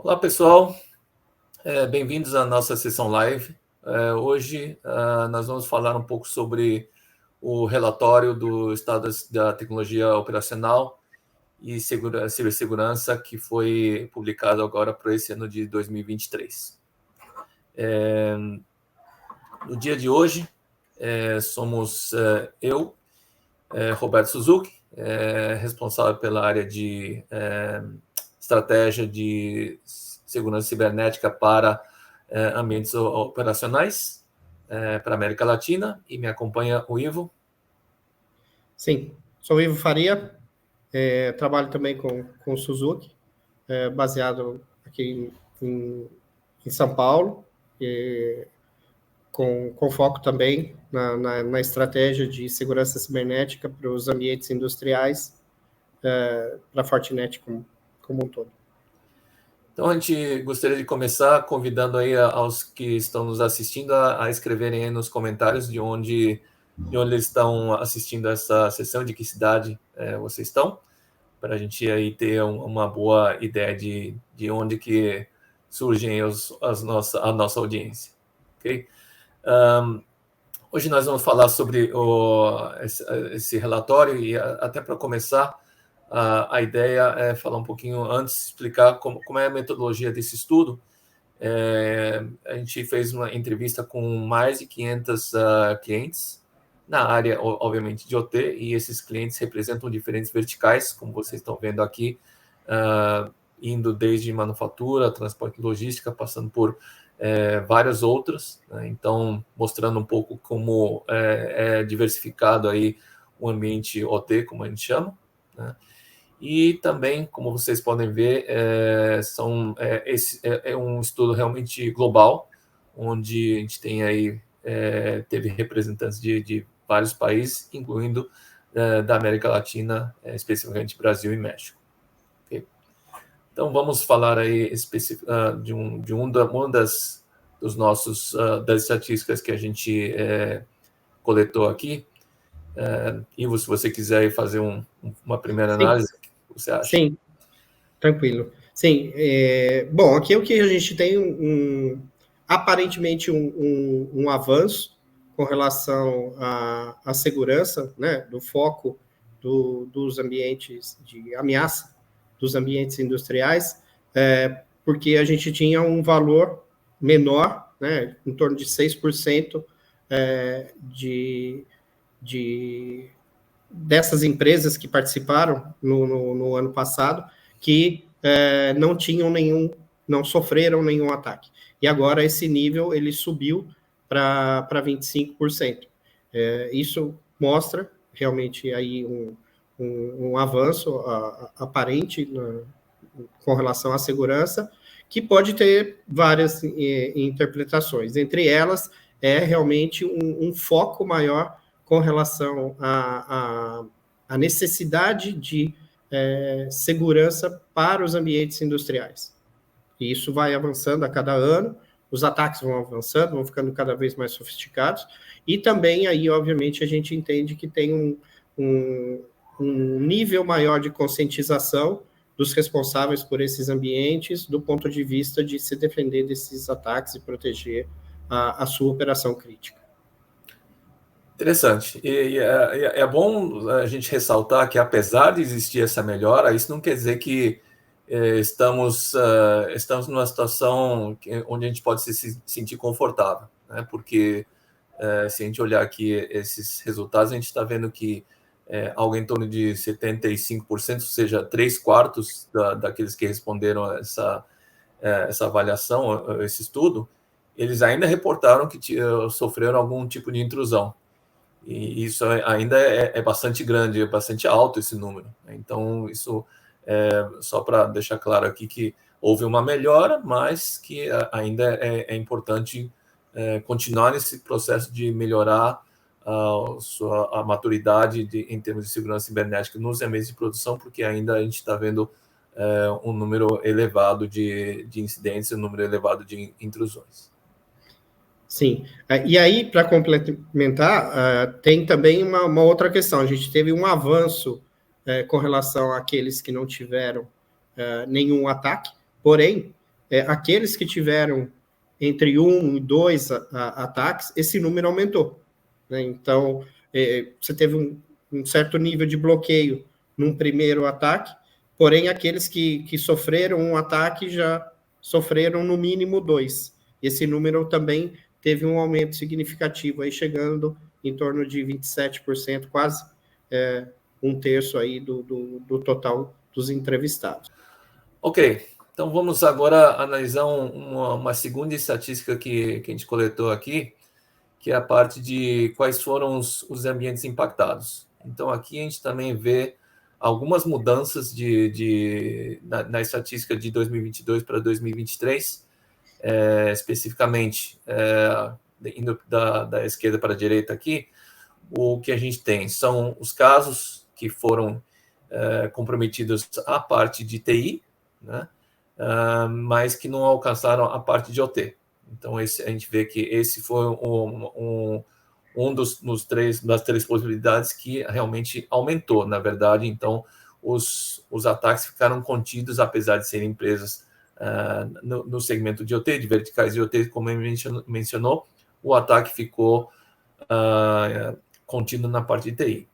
Olá, pessoal. Bem-vindos à nossa sessão live. Hoje nós vamos falar um pouco sobre o relatório do estado da tecnologia operacional e cibersegurança que foi publicado agora para esse ano de 2023. No dia de hoje, somos eu, Roberto Suzuki, responsável pela área de estratégia de segurança cibernética para ambientes operacionais para a América Latina, e me acompanha o Ivo. Sim, sou o Ivo Faria, trabalho também com o Suzuki, baseado aqui em São Paulo, com foco também na estratégia de segurança cibernética para os ambientes industriais, para a Fortinet como um todo. Então, a gente gostaria de começar convidando aí aos que estão nos assistindo a escreverem aí nos comentários de onde eles estão assistindo essa sessão, de que cidade vocês estão, para a gente aí ter uma boa ideia de onde que surgem a nossa audiência. Ok? Hoje nós vamos falar sobre esse relatório e até para começar, a ideia é falar um pouquinho antes, explicar como é a metodologia desse estudo. A gente fez uma entrevista com mais de 500 clientes na área, obviamente, de OT, e esses clientes representam diferentes verticais, como vocês estão vendo aqui, indo desde manufatura, transporte e logística, passando por várias outras, né? Então, mostrando um pouco como é diversificado aí o ambiente OT, como a gente chama, né? E também, como vocês podem ver, esse é um estudo realmente global, onde a gente tem aí, teve representantes de vários países, incluindo da América Latina, especificamente Brasil e México. Okay? Então, vamos falar aí de uma das estatísticas que a gente coletou aqui. Ivo, se você quiser fazer uma primeira análise, o que você acha? Sim, tranquilo. Sim, bom, aqui o que a gente tem aparentemente um avanço com relação à segurança, né, do foco dos ambientes de ameaça, dos ambientes industriais, porque a gente tinha um valor menor, né, em torno de 6% dessas empresas que participaram no ano passado, que não sofreram nenhum ataque. E agora esse nível ele subiu para 25%. Isso mostra realmente aí um avanço aparente com relação à segurança, que pode ter várias interpretações. Entre elas, é realmente um foco maior com relação à necessidade de segurança para os ambientes industriais. E isso vai avançando a cada ano, os ataques vão avançando, vão ficando cada vez mais sofisticados, e também aí, obviamente, a gente entende que tem um nível maior de conscientização dos responsáveis por esses ambientes, do ponto de vista de se defender desses ataques e proteger a sua operação crítica. Interessante. E é bom a gente ressaltar que, apesar de existir essa melhora, isso não quer dizer que estamos numa situação onde a gente pode se sentir confortável, né? Porque se a gente olhar aqui esses resultados, a gente está vendo que algo em torno de 75%, ou seja, 3/4 daqueles que responderam a essa avaliação, esse estudo, eles ainda reportaram que sofreram algum tipo de intrusão. E isso ainda é bastante grande, é bastante alto esse número. Então, isso só para deixar claro aqui que houve uma melhora, mas que ainda é importante continuar nesse processo de melhorar a maturidade em termos de segurança cibernética nos ambientes de produção, porque ainda a gente está vendo um número elevado de incidentes e um número elevado de intrusões. Sim, e aí, para complementar, tem também uma outra questão. A gente teve um avanço com relação àqueles que não tiveram nenhum ataque, porém, aqueles que tiveram entre 1 e 2 ataques, esse número aumentou, né? Então, você teve um certo nível de bloqueio num primeiro ataque, porém, aqueles que sofreram um ataque já sofreram no mínimo 2. Esse número também teve um aumento significativo, aí chegando em torno de 27%, quase um terço aí do total dos entrevistados. Ok, então vamos agora analisar uma segunda estatística que a gente coletou aqui, que é a parte de quais foram os ambientes impactados. Então, aqui a gente também vê algumas mudanças na estatística de 2022 para 2023, especificamente, indo da esquerda para a direita aqui, o que a gente tem são os casos que foram comprometidos à parte de TI, né, mas que não alcançaram a parte de OT. Então, a gente vê que esse foi das três possibilidades que realmente aumentou, na verdade. Então, os ataques ficaram contidos, apesar de serem empresas no segmento de OT, de verticais de OT, como ele mencionou, o ataque ficou contido na parte de TI.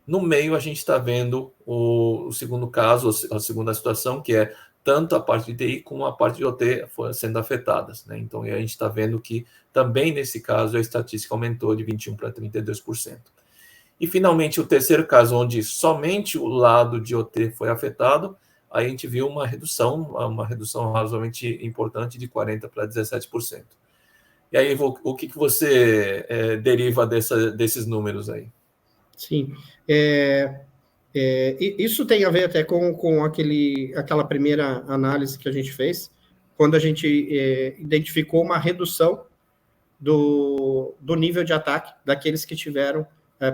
No meio, a gente está vendo o segundo caso, a segunda situação, que é tanto a parte de TI como a parte de OT sendo afetadas, né? Então, a gente está vendo que também nesse caso a estatística aumentou de 21% para 32%. E, finalmente, o terceiro caso, onde somente o lado de OT foi afetado, aí a gente viu uma redução razoavelmente importante de 40% para 17%. E aí, o que você deriva desses números aí? Sim, isso tem a ver até com aquela primeira análise que a gente fez, quando a gente identificou uma redução do nível de ataque daqueles que tiveram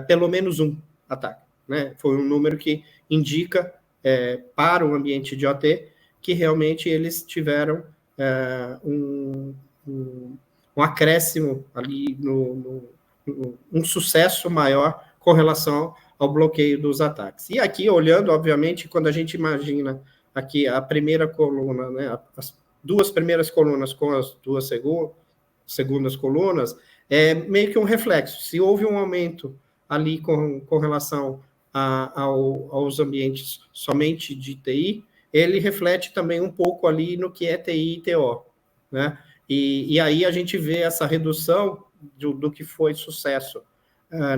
pelo menos um ataque, né? Foi um número que indica para o ambiente de OT que realmente eles tiveram um acréscimo ali, um sucesso maior com relação ao bloqueio dos ataques. E aqui, olhando, obviamente, quando a gente imagina aqui a primeira coluna, né, as duas primeiras colunas com as duas segundas colunas, é meio que um reflexo. Se houve um aumento ali com relação aos ambientes somente de TI, ele reflete também um pouco ali no que é TI e TO, né? E aí a gente vê essa redução do que foi sucesso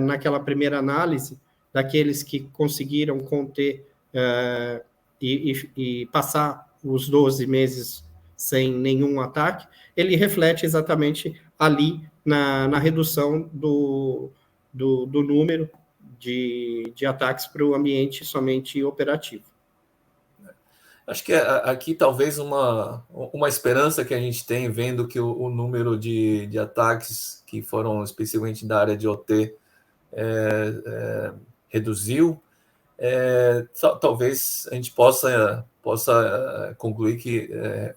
naquela primeira análise, daqueles que conseguiram conter e passar os 12 meses sem nenhum ataque, ele reflete exatamente ali na redução do número de ataques para o ambiente somente operativo. Acho que aqui talvez uma esperança que a gente tem, vendo que o número de ataques que foram especificamente da área de OT reduziu, talvez a gente possa concluir que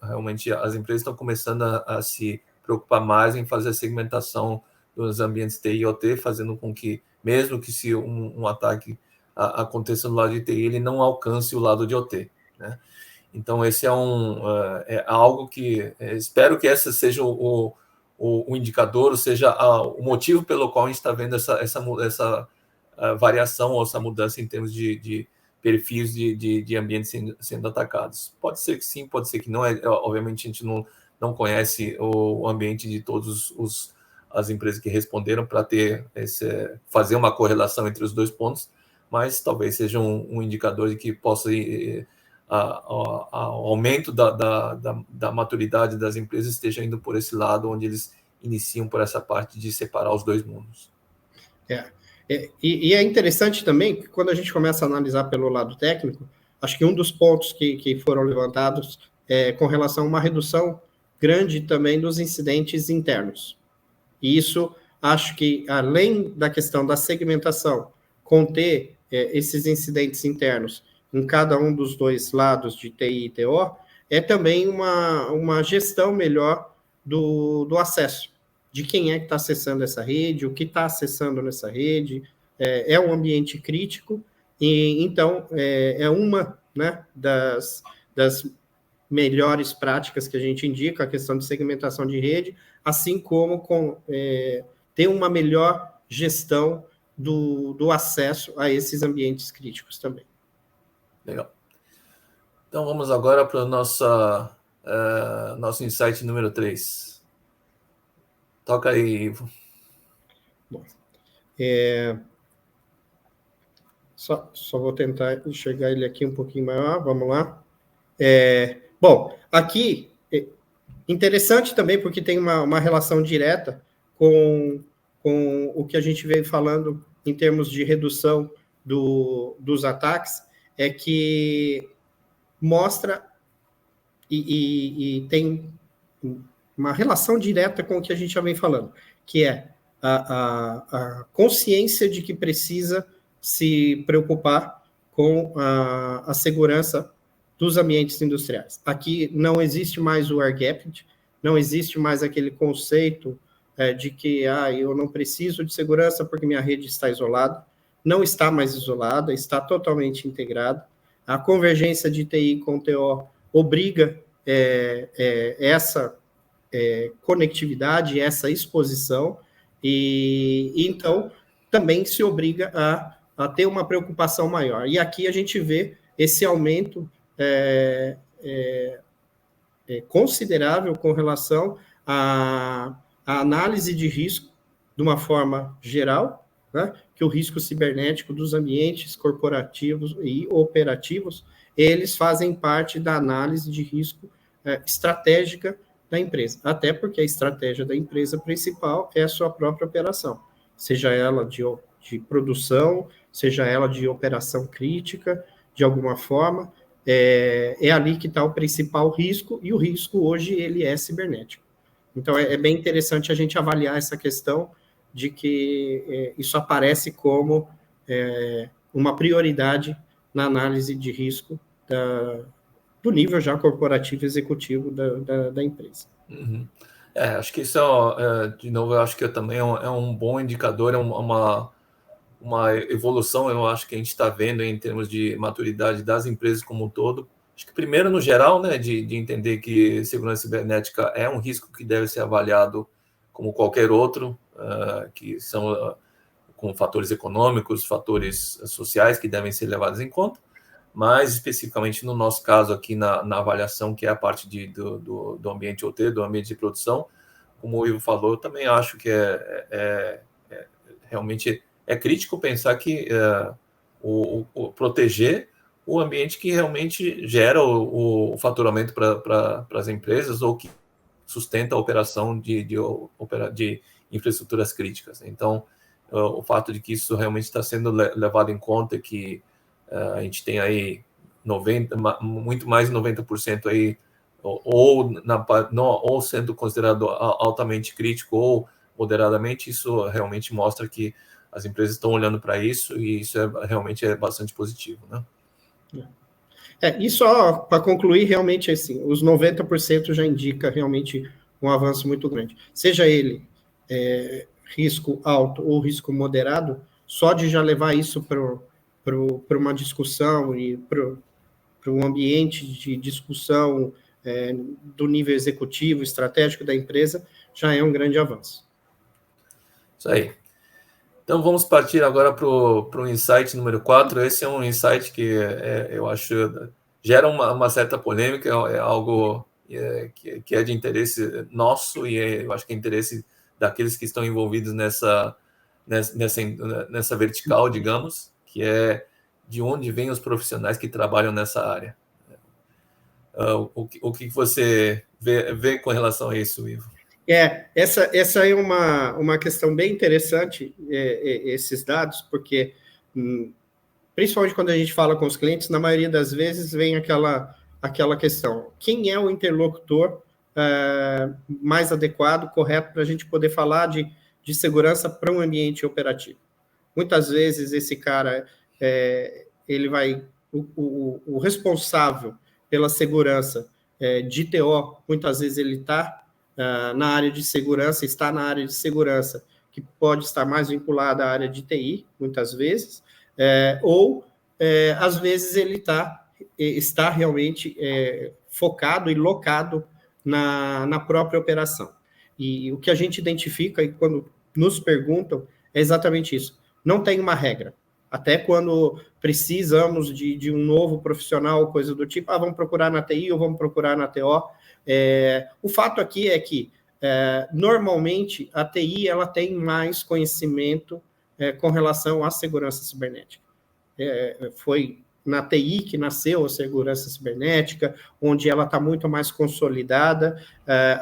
realmente as empresas estão começando a se preocupar mais em fazer a segmentação dos ambientes TI e OT, fazendo com que, mesmo que se um ataque aconteça no lado de TI, ele não alcance o lado de OT, né? Então, esse é algo que espero que esse seja o indicador, ou seja, o motivo pelo qual a gente está vendo essa variação ou essa mudança em termos de perfis de ambientes sendo atacados. Pode ser que sim, pode ser que não. Obviamente, a gente não conhece o ambiente de todas as empresas que responderam para fazer uma correlação entre os dois pontos, mas talvez seja um indicador de que possa ir ao aumento da maturidade das empresas esteja indo por esse lado, onde eles iniciam por essa parte de separar os dois mundos. E é interessante também que quando a gente começa a analisar pelo lado técnico, acho que um dos pontos que foram levantados é com relação a uma redução grande também dos incidentes internos. E isso, acho que, além da questão da segmentação, conter esses incidentes internos em cada um dos dois lados de TI e TO, é também uma gestão melhor do acesso, de quem é que está acessando essa rede, o que está acessando nessa rede, é um ambiente crítico, e então é uma, né, das melhores práticas que a gente indica, a questão de segmentação de rede, assim como ter uma melhor gestão do acesso a esses ambientes críticos também. Legal. Então, vamos agora para o nosso insight número 3. Toca aí, Ivo. Bom, só vou tentar enxergar ele aqui um pouquinho maior, vamos lá. Bom, aqui, interessante também, porque tem uma relação direta com o que a gente veio falando em termos de redução dos ataques, é que mostra e tem uma relação direta com o que a gente já vem falando, que é a consciência de que precisa se preocupar com a segurança dos ambientes industriais. Aqui não existe mais o air gapping, não existe mais aquele conceito de que eu não preciso de segurança porque minha rede está isolada. Não está mais isolada, está totalmente integrada. A convergência de TI com TO obriga essa conectividade, essa exposição, e então também se obriga a ter uma preocupação maior. E aqui a gente vê esse aumento considerável com relação à análise de risco de uma forma geral, né, que o risco cibernético dos ambientes corporativos e operativos, eles fazem parte da análise de risco estratégica da empresa, até porque a estratégia da empresa principal é a sua própria operação, seja ela de produção, seja ela de operação crítica, de alguma forma, é ali que está o principal risco, e o risco hoje ele é cibernético. Então, é bem interessante a gente avaliar essa questão de que isso aparece como uma prioridade na análise de risco do nível já corporativo executivo da empresa. Uhum. Acho que isso, de novo, eu acho que também é um bom indicador, é uma evolução, eu acho que a gente está vendo em termos de maturidade das empresas como um todo. Acho que primeiro, no geral, né, de entender que segurança cibernética é um risco que deve ser avaliado como qualquer outro, que são com fatores econômicos, fatores sociais que devem ser levados em conta, mas especificamente no nosso caso aqui na avaliação, que é a parte do ambiente OT, do ambiente de produção, como o Ivo falou, eu também acho que realmente é crítico pensar que proteger o ambiente que realmente gera o faturamento para as empresas ou que sustenta a operação de infraestruturas críticas. Então, o fato de que isso realmente está sendo levado em conta, que a gente tem aí muito mais de 90% aí, ou sendo considerado altamente crítico ou moderadamente, isso realmente mostra que as empresas estão olhando para isso, e isso realmente é bastante positivo, né? E só para concluir, realmente, assim, os 90% já indica realmente um avanço muito grande. Seja ele risco alto ou risco moderado, só de já levar isso para uma discussão e para um ambiente de discussão do nível executivo, estratégico da empresa, já é um grande avanço. Isso aí. Então, vamos partir agora para o insight número 4. Esse é um insight que eu acho gera uma certa polêmica, é algo que é de interesse nosso, e eu acho que é interesse daqueles que estão envolvidos nessa vertical, digamos, que é de onde vêm os profissionais que trabalham nessa área. O que você vê com relação a isso, Ivo? Essa é uma questão bem interessante, esses dados, porque, principalmente quando a gente fala com os clientes, na maioria das vezes vem aquela questão: quem é o interlocutor mais adequado, correto, para a gente poder falar de segurança para um ambiente operativo? Muitas vezes esse cara, ele vai, o responsável pela segurança de TO, muitas vezes ele está na área de segurança, está na área de segurança, que pode estar mais vinculada à área de TI, muitas vezes, ou às vezes ele está está realmente focado e locado na própria operação. E o que a gente identifica, e quando nos perguntam, é exatamente isso. Não tem uma regra. Até quando precisamos de um novo profissional, coisa do tipo, vamos procurar na TI ou vamos procurar na TO. O fato aqui é que, normalmente, a TI ela tem mais conhecimento com relação à segurança cibernética. Foi na TI que nasceu a segurança cibernética, onde ela está muito mais consolidada,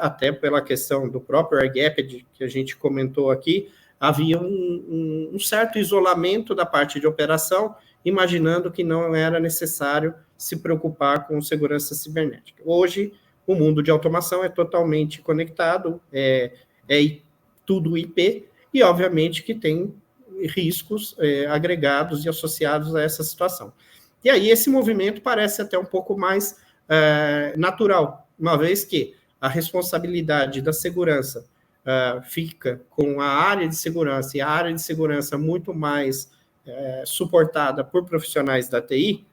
até pela questão do próprio air-gapped que a gente comentou aqui, havia um certo isolamento da parte de operação, imaginando que não era necessário se preocupar com segurança cibernética. Hoje, o mundo de automação é totalmente conectado, é tudo IP, e obviamente que tem riscos agregados e associados a essa situação. E aí esse movimento parece até um pouco mais natural, uma vez que a responsabilidade da segurança fica com a área de segurança, e a área de segurança muito mais suportada por profissionais da TI,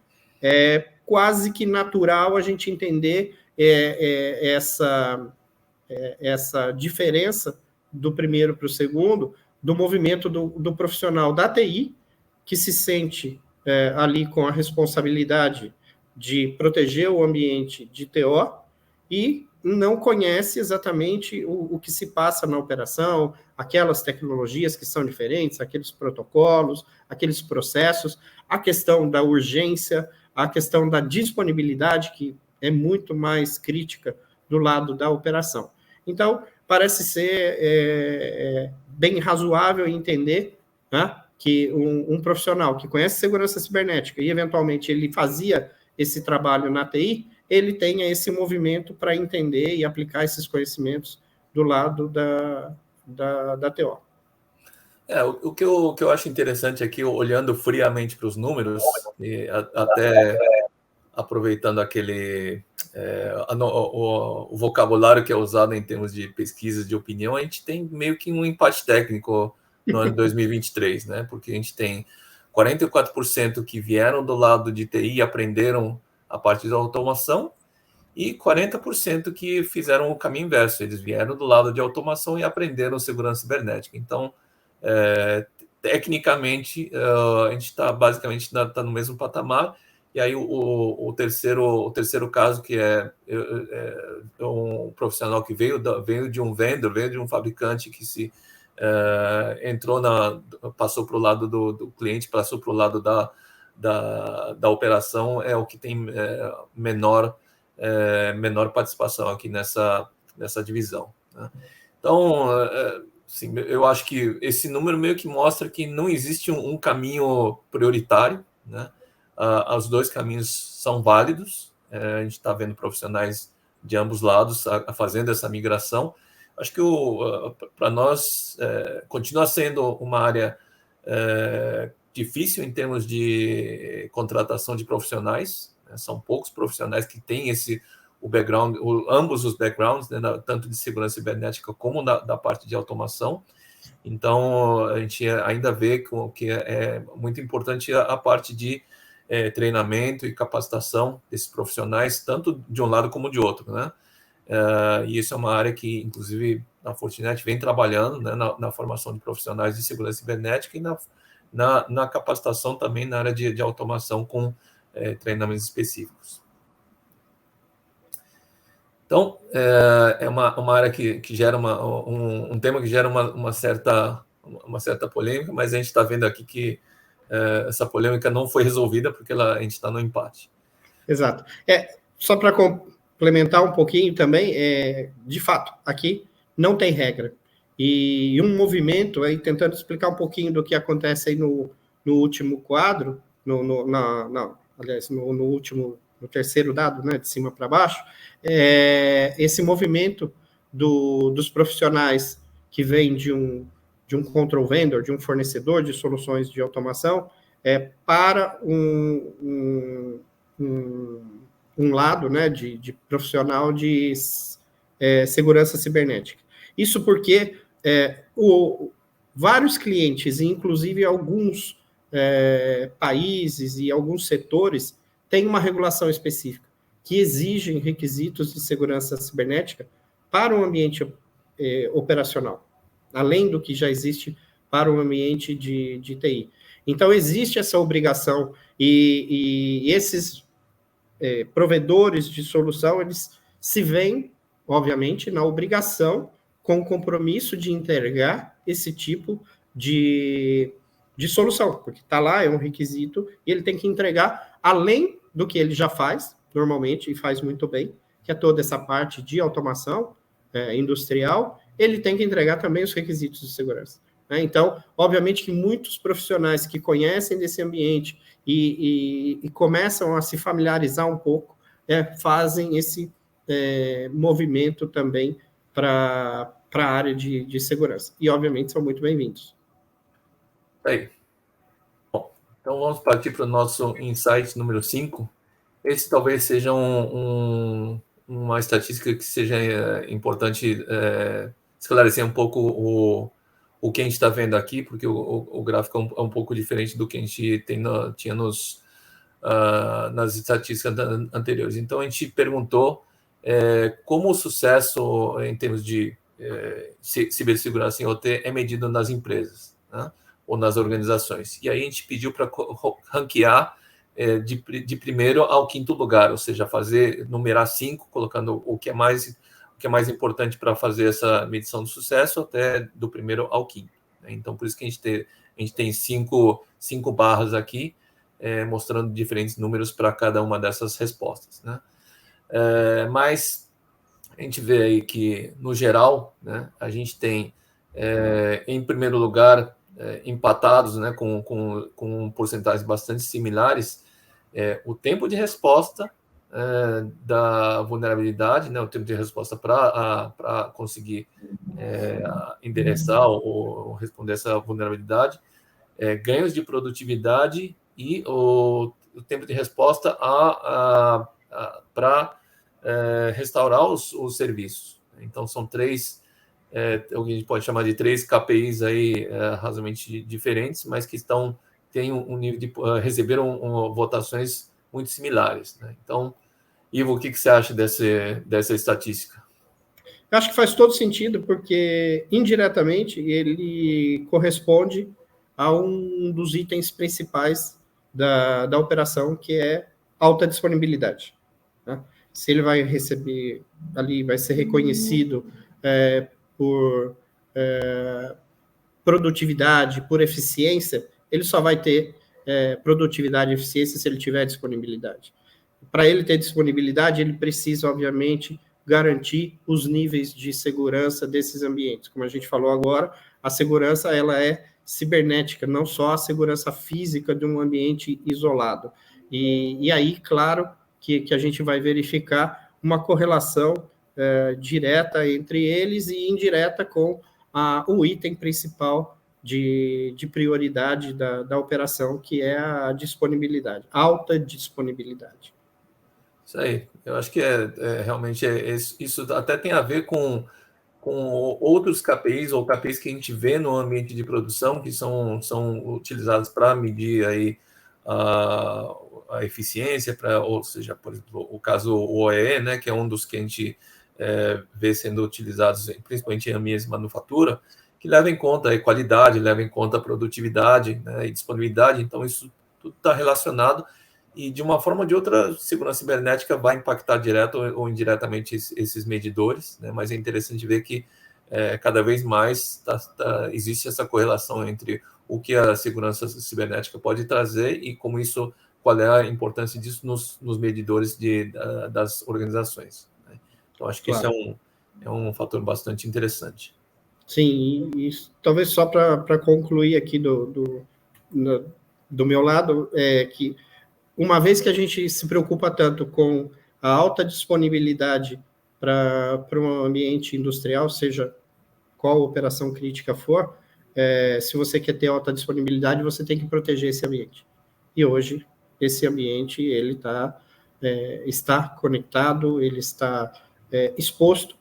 é quase que natural a gente entender essa diferença do primeiro para o segundo, do movimento do profissional da TI, que se sente ali com a responsabilidade de proteger o ambiente de TO e não conhece exatamente o que se passa na operação, aquelas tecnologias que são diferentes, aqueles protocolos, aqueles processos, a questão da urgência, a questão da disponibilidade, que é muito mais crítica do lado da operação. Então, parece ser bem razoável entender, né, que um profissional que conhece segurança cibernética e, eventualmente, ele fazia esse trabalho na TI, ele tenha esse movimento para entender e aplicar esses conhecimentos do lado da TO. O que eu acho interessante aqui, olhando friamente para os números, e até aproveitando o vocabulário que é usado em termos de pesquisas de opinião, a gente tem meio que um empate técnico no ano de 2023, né? Porque a gente tem 44% que vieram do lado de TI e aprenderam a parte da automação, e 40% que fizeram o caminho inverso, eles vieram do lado de automação e aprenderam segurança cibernética. Então, tecnicamente, a gente está basicamente no mesmo patamar. E aí o terceiro caso, que é um profissional que veio de um vendor, veio de um fabricante que se passou para o lado do cliente, passou para o lado da operação, é o que tem menor participação aqui nessa divisão, né? Então, sim, eu acho que esse número meio que mostra que não existe um caminho prioritário, né? Os dois caminhos são válidos. A gente está vendo profissionais de ambos lados fazendo essa migração. Acho que para nós continua sendo uma área difícil em termos de contratação de profissionais, né? São poucos profissionais que têm o background, ambos os backgrounds, né? Tanto de segurança cibernética como da parte de automação. Então, a gente ainda vê que é muito importante a parte de treinamento e capacitação desses profissionais, tanto de um lado como de outro, né? E isso é uma área que, inclusive, a Fortinet vem trabalhando, né, na formação de profissionais de segurança cibernética e na capacitação também na área de automação com treinamentos específicos. Então, é uma área que gera um tema que gera uma certa polêmica, mas a gente está vendo aqui que essa polêmica não foi resolvida porque a gente está no empate. Exato. Só para complementar um pouquinho também, de fato, aqui não tem regra. E um movimento, aí tentando explicar um pouquinho do que acontece aí no último quadro, aliás, no terceiro dado, né, de cima para baixo, esse movimento dos profissionais que vêm de um control vendor, de um fornecedor de soluções de automação, para um lado, né, de profissional de segurança cibernética. Isso porque vários clientes, inclusive alguns países e alguns setores, tem uma regulação específica que exige requisitos de segurança cibernética para o ambiente operacional, além do que já existe para o ambiente de TI. Então, existe essa obrigação e esses provedores de solução, eles se veem, obviamente, na obrigação, com o compromisso de entregar esse tipo de solução, porque está lá, é um requisito, e ele tem que entregar, além do que ele já faz, normalmente, e faz muito bem, que é toda essa parte de automação industrial, ele tem que entregar também os requisitos de segurança. Né? Então, obviamente que muitos profissionais que conhecem desse ambiente e começam a se familiarizar um pouco, fazem esse movimento também para a área de segurança. E, obviamente, são muito bem-vindos. Aí. Bom, então vamos partir para o nosso insight número 5. Esse talvez seja uma estatística que seja importante esclarecer um pouco o que a gente está vendo aqui, porque o gráfico é um pouco diferente do que a gente tinha nas estatísticas anteriores. Então, a gente perguntou como o sucesso em termos de cibersegurança em OT é medido nas empresas, né, ou nas organizações. E aí a gente pediu para ranquear de primeiro ao quinto lugar, ou seja, numerar 5, colocando o que é mais importante para fazer essa medição do sucesso, até do primeiro ao quinto. Né? Então, por isso que a gente tem cinco barras aqui, mostrando diferentes números para cada uma dessas respostas. Né? Mas a gente vê aí que, no geral, né, a gente tem, em primeiro lugar, empatados, né, com porcentagens bastante similares, o tempo de resposta da vulnerabilidade, né, o tempo de resposta para conseguir endereçar ou responder essa vulnerabilidade, ganhos de produtividade e o tempo de resposta para restaurar os serviços. Então, são três, o que a gente pode chamar de 3 KPIs aí, razoavelmente diferentes, mas que têm um nível de receberam votações muito similares. Né? Então, Ivo, o que você acha dessa estatística? Eu acho que faz todo sentido, porque indiretamente ele corresponde a um dos itens principais da operação, que é alta disponibilidade. Né? Se ele vai receber ali, vai ser reconhecido por produtividade, por eficiência, ele só vai ter produtividade e eficiência se ele tiver disponibilidade. Para ele ter disponibilidade, ele precisa, obviamente, garantir os níveis de segurança desses ambientes. Como a gente falou agora, a segurança ela é cibernética, não só a segurança física de um ambiente isolado. E aí, claro, que a gente vai verificar uma correlação direta entre eles e indireta com o item principal de prioridade da operação, que é a disponibilidade, alta disponibilidade. Isso aí, eu acho que realmente isso até tem a ver com outros KPIs ou KPIs que a gente vê no ambiente de produção, que são utilizados para medir aí a eficiência, ou seja, por exemplo, o caso OEE, né, que é um dos que a gente vê sendo utilizados principalmente em ambientes de manufatura, que leva em conta a qualidade, leva em conta a produtividade, né, e disponibilidade. Então, isso tudo está relacionado e, de uma forma ou de outra, a segurança cibernética vai impactar direto ou indiretamente esses medidores, né? Mas é interessante ver que cada vez mais existe essa correlação entre o que a segurança cibernética pode trazer e qual é a importância disso nos medidores das organizações. Né? Então, acho que claro. Isso é um fator bastante interessante. Sim, e talvez só para concluir aqui do meu lado, que uma vez que a gente se preocupa tanto com a alta disponibilidade para um ambiente industrial, seja qual operação crítica for, se você quer ter alta disponibilidade, você tem que proteger esse ambiente. E hoje, esse ambiente ele está conectado, ele está exposto.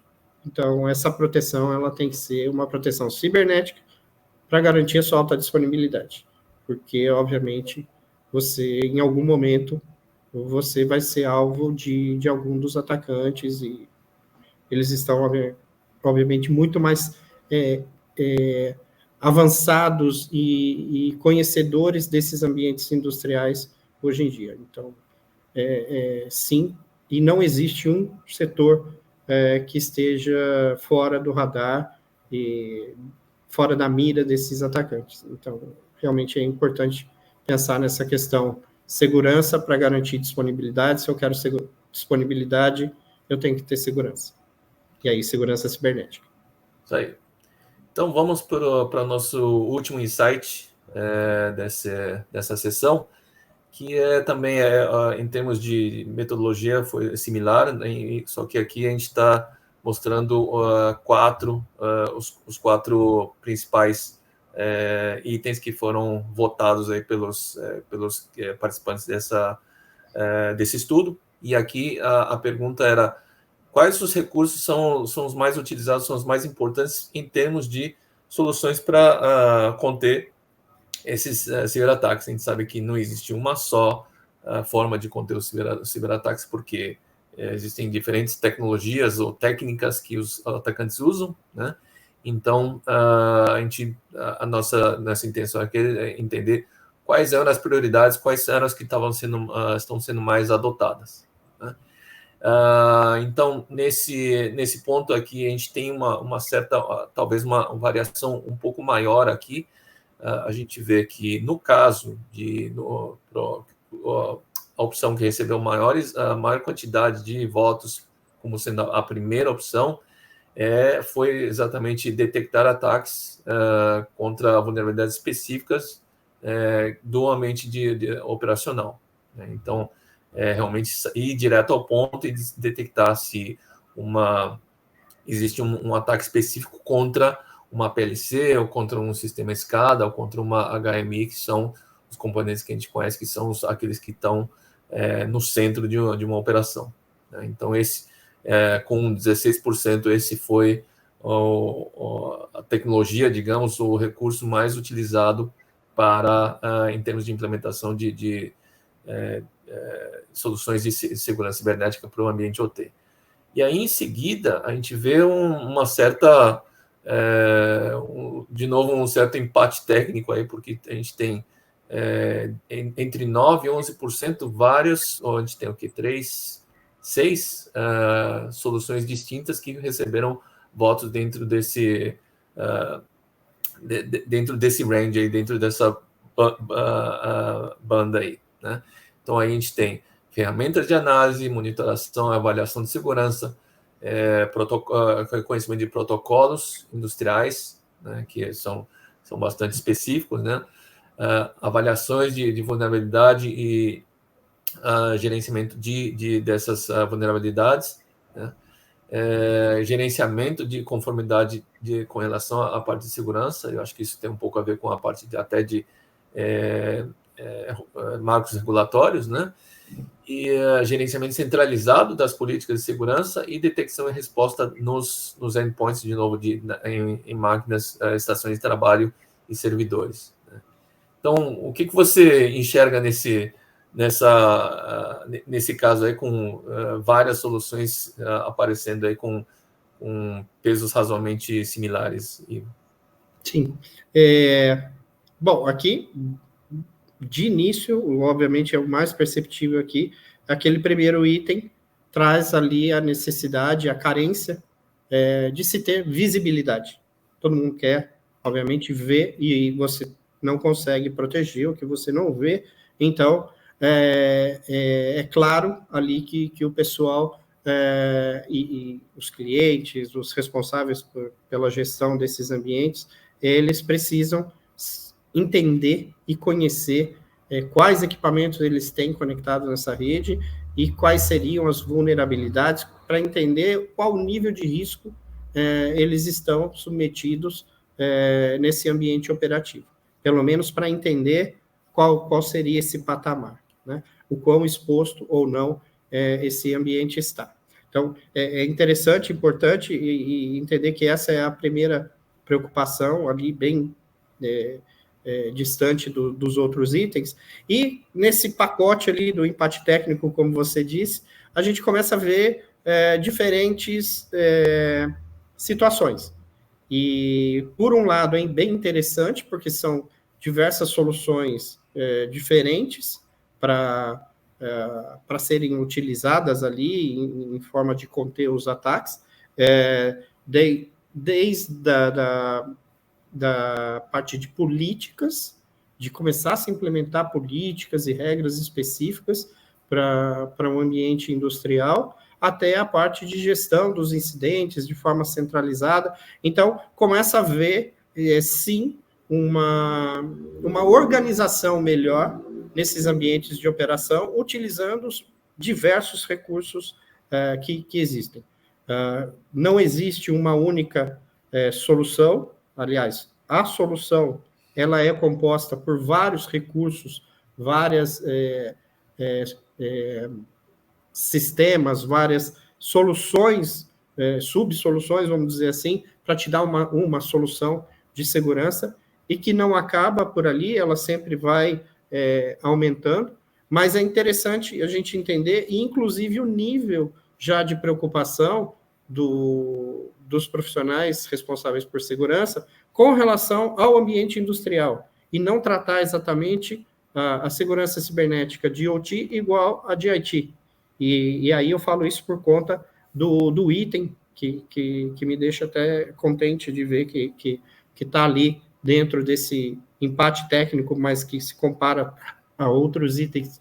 Então, essa proteção ela tem que ser uma proteção cibernética para garantir a sua alta disponibilidade. Porque, obviamente, você, em algum momento, você vai ser alvo de algum dos atacantes, e eles estão, obviamente, muito mais avançados e conhecedores desses ambientes industriais hoje em dia. Então, sim, e não existe um setor que esteja fora do radar e fora da mira desses atacantes. Então, realmente é importante pensar nessa questão segurança para garantir disponibilidade. Se eu quero disponibilidade, eu tenho que ter segurança. E aí, segurança cibernética. Isso aí. Então, vamos para o nosso último insight dessa sessão, que também em termos de metodologia foi similar, né, só que aqui a gente está mostrando os quatro principais itens que foram votados aí pelos participantes desse estudo. E aqui a pergunta era: quais os recursos são os mais utilizados, são os mais importantes em termos de soluções para conter esses ciberataques? A gente sabe que não existe uma só forma de conter os ciberataques, porque existem diferentes tecnologias ou técnicas que os atacantes usam, né? Então, a nossa intenção aqui é entender quais eram as prioridades, quais eram as que estão sendo mais adotadas, né? Então, nesse ponto aqui, a gente tem uma certa, talvez uma variação um pouco maior aqui. A gente vê que, no caso a opção que recebeu a maior quantidade de votos, como sendo a primeira opção, foi exatamente detectar ataques contra vulnerabilidades específicas do ambiente operacional, né? Então, realmente ir direto ao ponto e detectar se existe um ataque específico contra uma PLC, ou contra um sistema SCADA, ou contra uma HMI, que são os componentes que a gente conhece, que são aqueles que estão no centro de uma operação, né? Então, com 16%, esse foi a tecnologia, digamos, o recurso mais utilizado em termos de implementação de soluções de segurança cibernética para o ambiente OT. E aí, em seguida, a gente vê uma certa, de novo, um certo empate técnico aí, porque a gente tem entre 9% e 11% vários, ou a gente tem o quê? 6 soluções distintas que receberam votos dentro desse range aí, dentro dessa banda aí, né? Então, aí a gente tem ferramentas de análise, monitoração, avaliação de segurança, conhecimento de protocolos industriais, né, que são bastante específicos, né? Avaliações de vulnerabilidade e gerenciamento dessas vulnerabilidades, né? Gerenciamento de conformidade com relação à parte de segurança. Eu acho que isso tem um pouco a ver com a parte até de marcos regulatórios, né? E gerenciamento centralizado das políticas de segurança e detecção e resposta nos endpoints, de novo, em máquinas, estações de trabalho e servidores, né? Então, o que você enxerga nesse caso aí, com várias soluções aparecendo aí com pesos razoavelmente similares, Ivo? Sim. Bom, aqui, de início, obviamente é o mais perceptível aqui, aquele primeiro item traz ali a necessidade, a carência de se ter visibilidade. Todo mundo quer, obviamente, ver, e você não consegue proteger o que você não vê. Então, é claro ali que o pessoal e os clientes, os responsáveis pela gestão desses ambientes, eles precisam entender e conhecer quais equipamentos eles têm conectados nessa rede e quais seriam as vulnerabilidades, para entender qual nível de risco eles estão submetidos nesse ambiente operativo. Pelo menos para entender qual seria esse patamar, né? O quão exposto ou não esse ambiente está. Então, é interessante, importante e entender que essa é a primeira preocupação ali, bem distante dos outros itens. E nesse pacote ali do empate técnico, como você disse, a gente começa a ver diferentes situações. E, por um lado, é bem interessante, porque são diversas soluções diferentes para serem utilizadas ali em forma de conter os ataques, desde da parte de políticas, de começar a se implementar políticas e regras específicas para um ambiente industrial, até a parte de gestão dos incidentes de forma centralizada. Então, começa a haver, sim, uma organização melhor nesses ambientes de operação, utilizando os diversos recursos que existem. Não existe uma única solução. Aliás, a solução ela é composta por vários recursos, várias sistemas, várias soluções, subsoluções, vamos dizer assim, para te dar uma solução de segurança, e que não acaba por ali, ela sempre vai aumentando, mas é interessante a gente entender, e inclusive o nível já de preocupação dos profissionais responsáveis por segurança com relação ao ambiente industrial, e não tratar exatamente a segurança cibernética de OT igual a de IT. E aí eu falo isso por conta do item que me deixa até contente de ver que está ali dentro desse empate técnico, mas que se compara a outros itens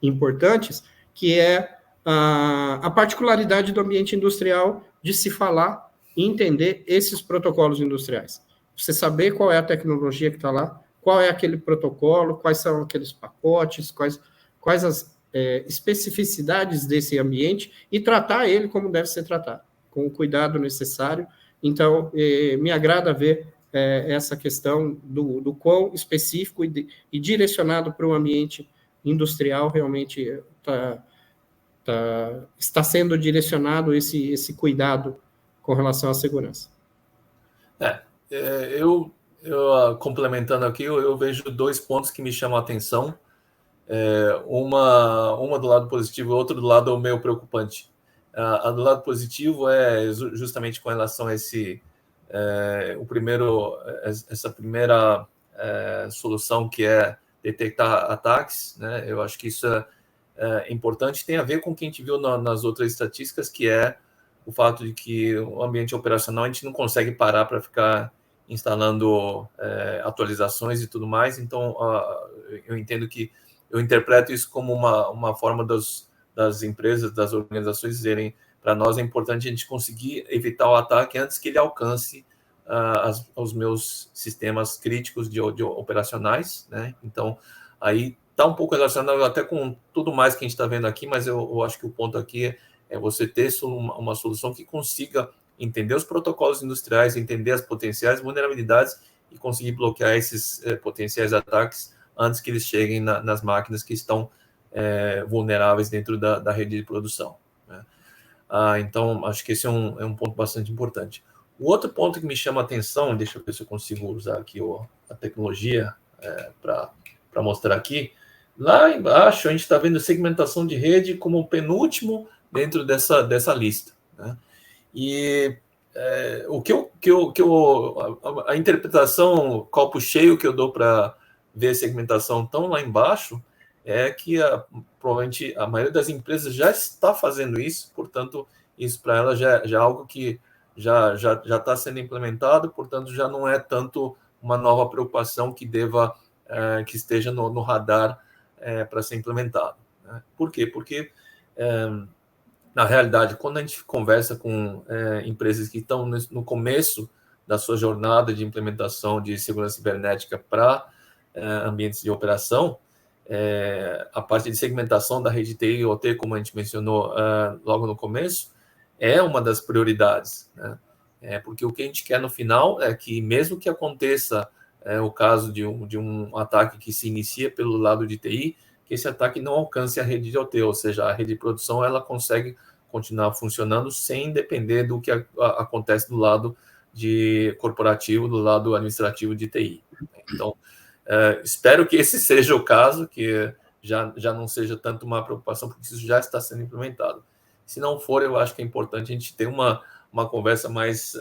importantes, que é a particularidade do ambiente industrial de se falar e entender esses protocolos industriais. Você saber qual é a tecnologia que está lá, qual é aquele protocolo, quais são aqueles pacotes, quais as especificidades desse ambiente, e tratar ele como deve ser tratado, com o cuidado necessário. Então, me agrada ver essa questão do quão específico e direcionado para o ambiente industrial realmente está sendo direcionado esse cuidado com relação à segurança. Eu complementando aqui, eu vejo dois pontos que me chamam a atenção. Uma do lado positivo e outra do lado meio preocupante. A do lado positivo é justamente com relação a essa primeira solução, que é detectar ataques, né? Eu acho que isso é importante, tem a ver com o que a gente viu nas outras estatísticas, que é o fato de que o ambiente operacional a gente não consegue parar para ficar instalando atualizações e tudo mais. Então, eu interpreto isso como uma forma das empresas, das organizações dizerem: para nós é importante a gente conseguir evitar o ataque antes que ele alcance os meus sistemas críticos de operacionais, né? Então, aí está um pouco relacionado até com tudo mais que a gente está vendo aqui, mas eu acho que o ponto aqui é você ter uma solução que consiga entender os protocolos industriais, entender as potenciais vulnerabilidades e conseguir bloquear esses potenciais ataques antes que eles cheguem nas máquinas que estão vulneráveis dentro da rede de produção, né? Então, acho que esse é um ponto bastante importante. O outro ponto que me chama a atenção, deixa eu ver se eu consigo usar aqui a tecnologia para mostrar aqui. Lá embaixo, a gente está vendo segmentação de rede como o penúltimo dentro dessa lista, né? E a interpretação copo cheio que eu dou para ver a segmentação tão lá embaixo é que provavelmente a maioria das empresas já está fazendo isso, portanto, isso para ela já é algo que já está sendo implementado, portanto, já não é tanto uma nova preocupação que esteja no radar para ser implementado, né? Por quê? Porque, na realidade, quando a gente conversa com empresas que estão no começo da sua jornada de implementação de segurança cibernética para ambientes de operação, a parte de segmentação da rede TI e OT, como a gente mencionou logo no começo, é uma das prioridades, né? Porque o que a gente quer no final é que, mesmo que aconteça o caso de um ataque que se inicia pelo lado de TI, que esse ataque não alcance a rede de OT, ou seja, a rede de produção ela consegue continuar funcionando sem depender do que acontece do lado corporativo, do lado administrativo de TI. Então, espero que esse seja o caso, que já não seja tanto uma preocupação, porque isso já está sendo implementado. Se não for, eu acho que é importante a gente ter uma conversa mais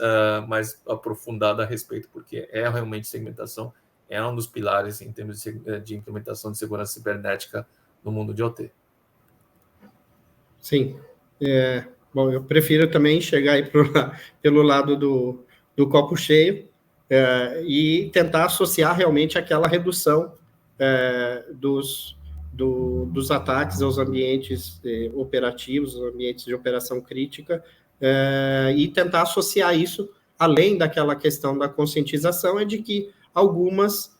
aprofundada a respeito, porque realmente segmentação é um dos pilares em termos de implementação de segurança cibernética no mundo de OT. Sim. Bom, eu prefiro também chegar aí pelo lado do copo cheio e tentar associar realmente aquela redução dos ataques aos ambientes operativos, aos ambientes de operação crítica, e tentar associar isso, além daquela questão da conscientização, de que algumas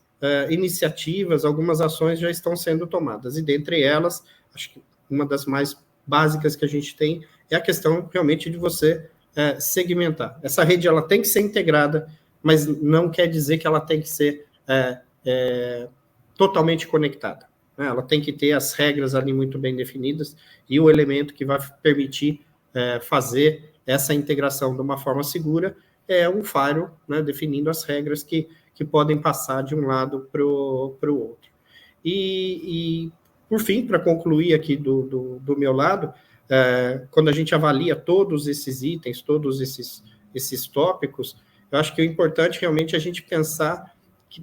iniciativas, algumas ações já estão sendo tomadas, e dentre elas, acho que uma das mais básicas que a gente tem é a questão realmente de você segmentar. Essa rede ela tem que ser integrada, mas não quer dizer que ela tem que ser totalmente conectada. Né? Ela tem que ter as regras ali muito bem definidas e o elemento que vai permitir fazer essa integração de uma forma segura é um firewall, né, definindo as regras que podem passar de um lado para o outro. E por fim, para concluir aqui do meu lado, quando a gente avalia todos esses itens, todos esses tópicos, eu acho que o importante realmente é a gente pensar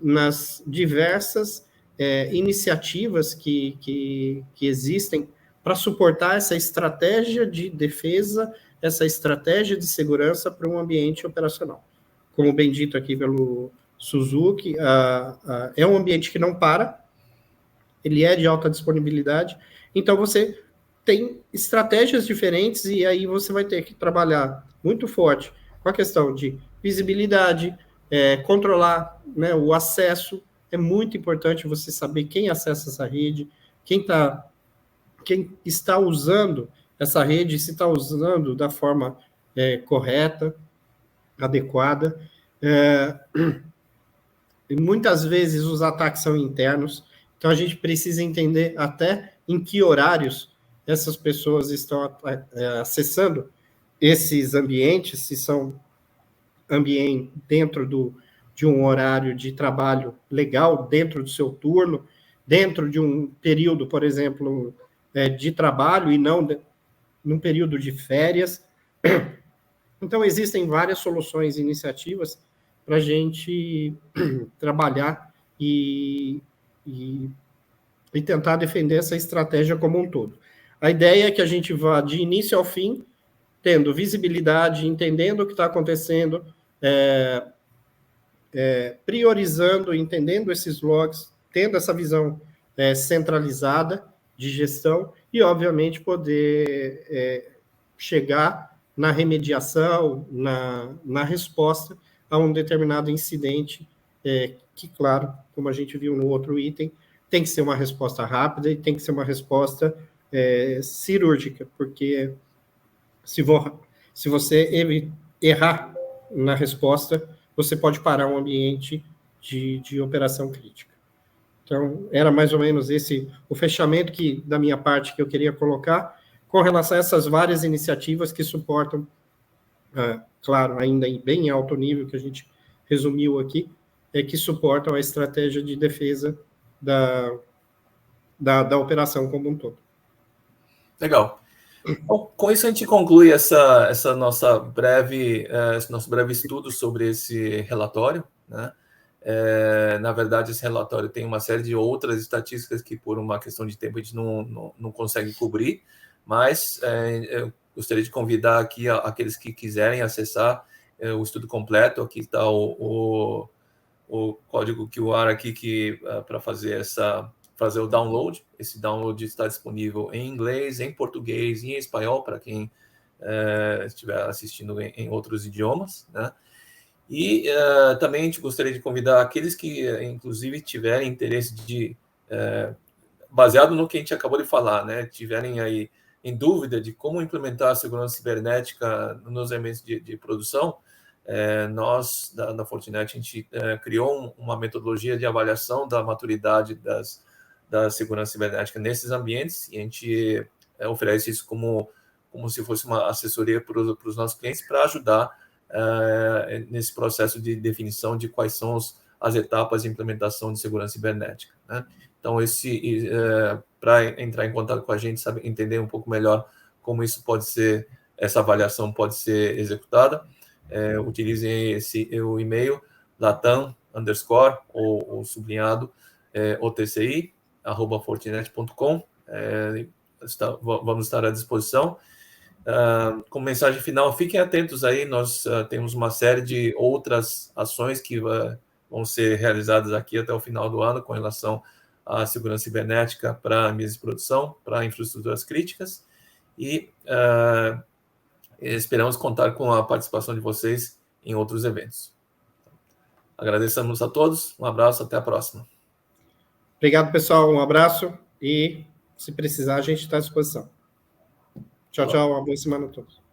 nas diversas iniciativas que existem para suportar essa estratégia de defesa, essa estratégia de segurança para um ambiente operacional. Como bem dito aqui pelo Suzuki, é um ambiente que não para, ele é de alta disponibilidade, então você tem estratégias diferentes e aí você vai ter que trabalhar muito forte com a questão de visibilidade, controlar, né, o acesso. É muito importante você saber quem acessa essa rede, quem está usando essa rede, se está usando da forma correta, adequada. E muitas vezes os ataques são internos, então a gente precisa entender até em que horários essas pessoas estão acessando esses ambientes, se são ambientes dentro de um horário de trabalho legal, dentro do seu turno, dentro de um período, por exemplo, de trabalho e não num período de férias. Então, existem várias soluções e iniciativas para a gente trabalhar e tentar defender essa estratégia como um todo. A ideia é que a gente vá de início ao fim, tendo visibilidade, entendendo o que está acontecendo, priorizando, entendendo esses logs, tendo essa visão centralizada de gestão e, obviamente, poder chegar na remediação, na resposta a um determinado incidente, que, claro, como a gente viu no outro item, tem que ser uma resposta rápida e tem que ser uma resposta cirúrgica, porque se você errar na resposta, você pode parar um ambiente de operação crítica. Então, era mais ou menos esse o fechamento da minha parte que eu queria colocar com relação a essas várias iniciativas que suportam, claro, ainda em bem alto nível, que a gente resumiu aqui, que suportam a estratégia de defesa da operação como um todo. Legal. Bom, com isso a gente conclui esse nosso breve estudo sobre esse relatório, né? Na verdade, esse relatório tem uma série de outras estatísticas que, por uma questão de tempo, a gente não consegue cobrir, mas eu gostaria de convidar aqui aqueles que quiserem acessar o estudo completo. Aqui está o código QR aqui para fazer o download. Esse download está disponível em inglês, em português e em espanhol, para quem estiver assistindo em outros idiomas, né? E também a gente gostaria de convidar aqueles que, inclusive, tiverem interesse baseado no que a gente acabou de falar, né? Tiverem aí em dúvida de como implementar a segurança cibernética nos ambientes de produção, nós, da Fortinet, a gente criou uma metodologia de avaliação da maturidade da segurança cibernética nesses ambientes, e a gente oferece isso como se fosse uma assessoria para os nossos clientes, para ajudar nesse processo de definição de quais são as etapas de implementação de segurança cibernética, né? Então, para entrar em contato com a gente, sabe, entender um pouco melhor como isso pode ser, essa avaliação pode ser executada, utilizem o e-mail latam ou sublinhado otci@fortinet.com. Vamos estar à disposição. Como mensagem final, fiquem atentos aí, nós temos uma série de outras ações que vão ser realizadas aqui até o final do ano com relação à segurança cibernética para meios de produção, para infraestruturas críticas, e esperamos contar com a participação de vocês em outros eventos. Agradecemos a todos, um abraço, até a próxima. Obrigado, pessoal, um abraço, e se precisar, a gente está à disposição. Tchau, tchau, uma boa semana a todos.